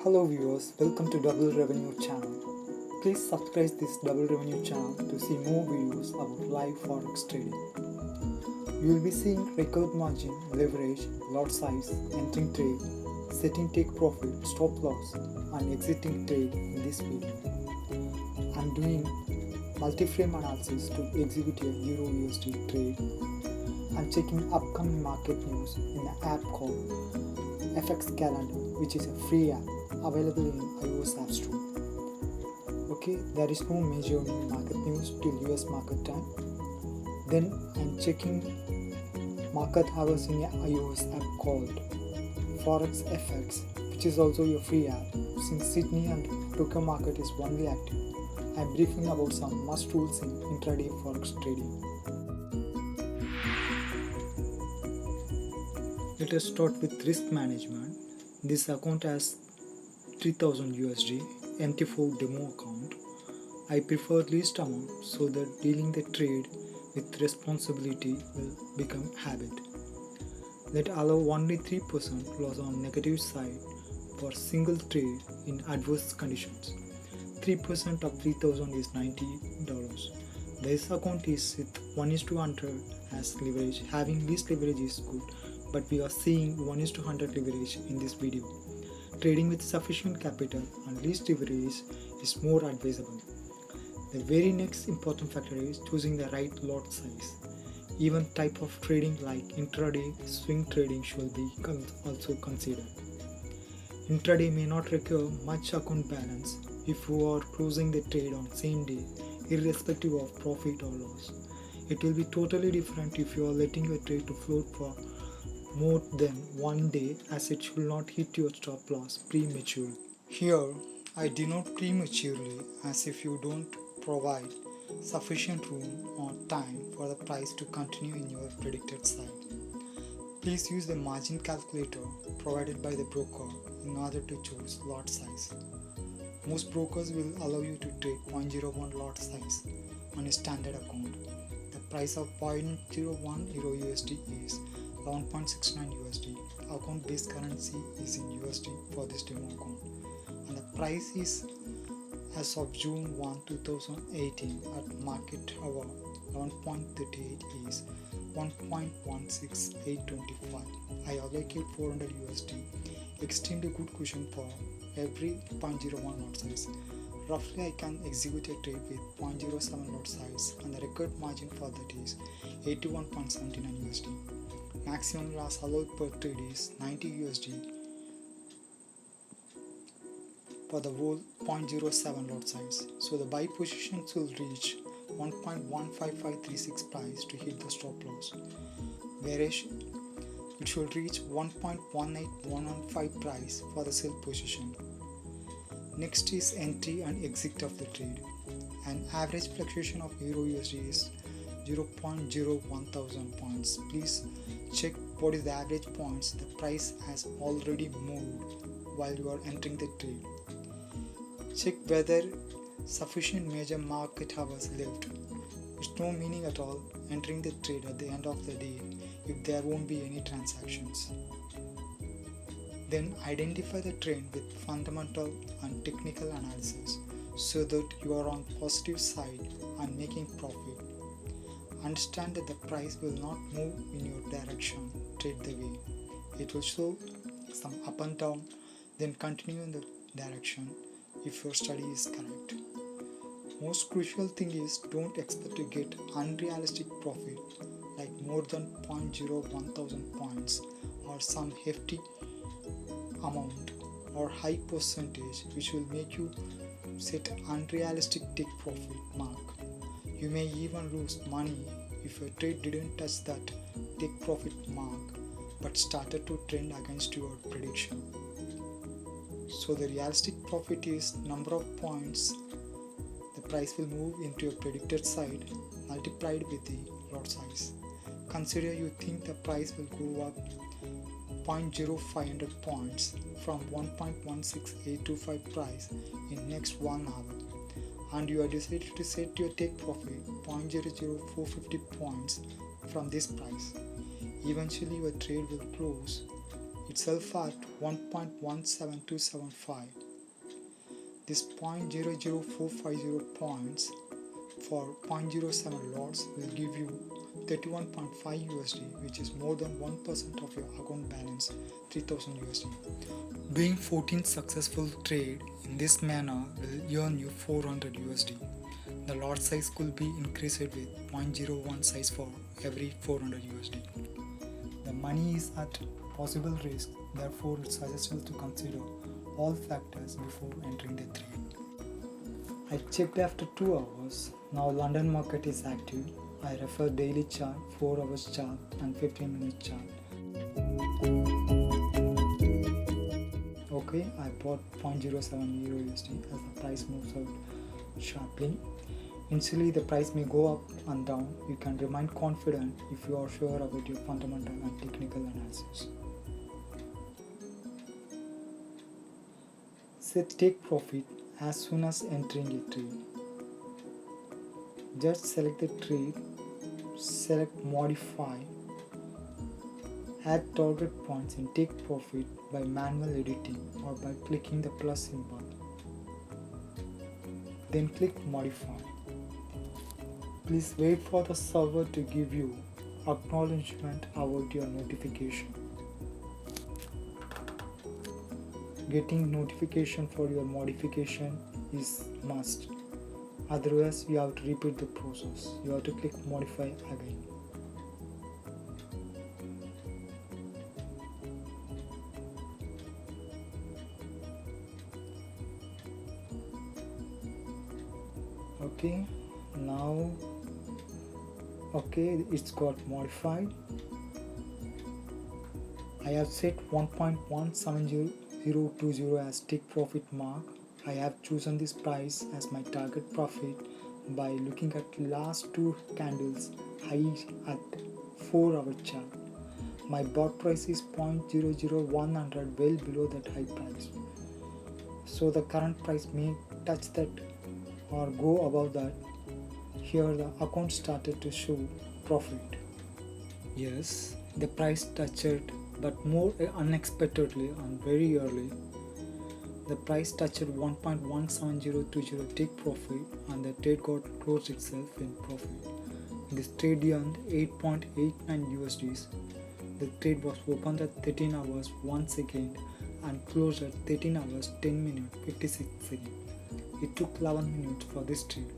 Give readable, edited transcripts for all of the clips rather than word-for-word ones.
Hello viewers, welcome to Double Revenue channel. Please subscribe this Double Revenue channel to see more videos about live forex trading. You will be seeing record margin, leverage, lot size, entering trade, setting take profit, stop loss and exiting trade in this video. I am doing multi-frame analysis to execute a Euro USD trade. I am checking upcoming market news in an app called FX Calendar, which is a free app available in iOS App Store. Okay, there is no major market news till US market time. Then I'm checking market hours in an iOS app called Forex FX, which is also a free app. Since Sydney and Tokyo market is only active, I'm briefing about some must tools in intraday forex trading. Let us start with risk management. This account has 3000 USD MT4 demo account. I prefer least amount so that dealing the trade with responsibility will become habit. Let allow only 3% loss on negative side for single trade in adverse conditions. 3% of 3000 is $90. This account is with 1:100 as leverage. Having least leverage is good, but we are seeing 1:100 leverage in this video. Trading with sufficient capital and least leverage is more advisable. The very next important factor is choosing the right lot size. Even type of trading like intraday swing trading should be also considered. Intraday may not require much account balance if you are closing the trade on same day, irrespective of profit or loss. It will be totally different if you are letting your trade to float for more than one day, as it should not hit your stop loss prematurely. Here I denote prematurely as if you don't provide sufficient room or time for the price to continue in your predicted side. Please use the margin calculator provided by the broker in order to choose lot size. Most brokers will allow you to trade 0.01 lot size on a standard account. The price of 0.01 Euro USD is 11.69 USD. Account based currency is in USD for this demo account, and the price is as of June 1, 2018 at market hour 11.38 is 1.16825. I allocate 400 USD. Extremely good cushion for every 0.01 lot size. Roughly I can execute a trade with 0.07 lot size, and the record margin for that is 81.79 USD. Maximum loss allowed per trade is 90 USD for the whole 0.07 lot size. So the buy positions will reach 1.15536 price to hit the stop loss, whereas it should reach 1.18115 price for the sell position. Next is entry and exit of the trade. An average fluctuation of Euro USD is 0.01,000 points. Please check what is the average points the price has already moved while you are entering the trade. Check whether sufficient major market hours left. It's no meaning at all entering the trade at the end of the day if there won't be any transactions. Then identify the trend with fundamental and technical analysis so that you are on positive side and making profit. Understand that the price will not move in your direction trade the way. It will show some up and down, then continue in the direction if your study is correct. Most crucial thing is don't expect to get unrealistic profit like more than 0.01,000 points or some hefty amount or high percentage which will make you set unrealistic take profit mark. You may even lose money if your trade didn't touch that take profit mark but started to trend against your prediction. So the realistic profit is number of points the price will move into your predicted side multiplied with the lot size. Consider you think the price will go up 0.0500 points from 1.16825 price in next 1 hour, and you are decided to set your take profit 0.00450 points from this price. Eventually your trade will close itself at 1.17275. This 0.00450 points for 0.07 lots will give you 31.5 USD, which is more than 1% of your account balance, 3000 USD. Doing 14 successful trade in this manner will earn you 400 USD. The lot size could be increased with 0.01 size for every 400 USD. The money is at possible risk, therefore it's suggested to consider all factors before entering the trade. I checked after 2 hours. Now London market is active. I refer daily chart, 4 hours chart and 15 minute chart. Okay, I bought 0.07 Euro USD as the price moves out sharply. Initially the price may go up and down. You can remain confident if you are sure about your fundamental and technical analysis. Set take profit as soon as entering a trade. Just select the trade, select modify, add target points and take profit by manual editing or by clicking the plus symbol. Then click modify. Please wait for the server to give you acknowledgement about your notification. Getting notification for your modification is must. Otherwise you have to repeat the process. You have to click modify again. Okay, now it's got modified. I have set 1.17020 as take profit mark. I have chosen this price as my target profit by looking at last 2 candles high at 4 hour chart. My bought price is 0.00100, well below that high price. So the current price may touch that or go above that. Here the account started to show profit. Yes, the price touched, but more unexpectedly and very early. The price touched 1.17020 take profit and the trade got closed itself in profit. This trade earned 8.89 USDs. The trade was opened at 13 hours 1 second and closed at 13 hours 10 minutes 56 seconds. It took 11 minutes for this trade.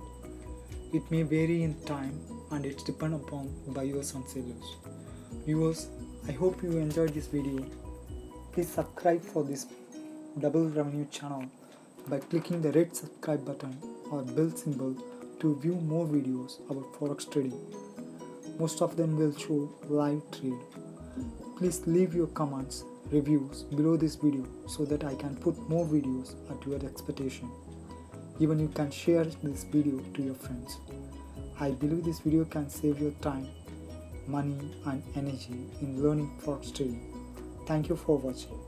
It may vary in time and it's dependent upon buyers and sellers. Viewers, I hope you enjoyed this video. Please subscribe for this double revenue channel by clicking the red subscribe button or bell symbol to view more videos about forex trading. Most of them will show live trade. Please leave your comments, reviews below this video so that I can put more videos at your expectation. Even you can share this video to your friends. I believe this video can save your time, money and energy in learning forex trading. Thank you for watching.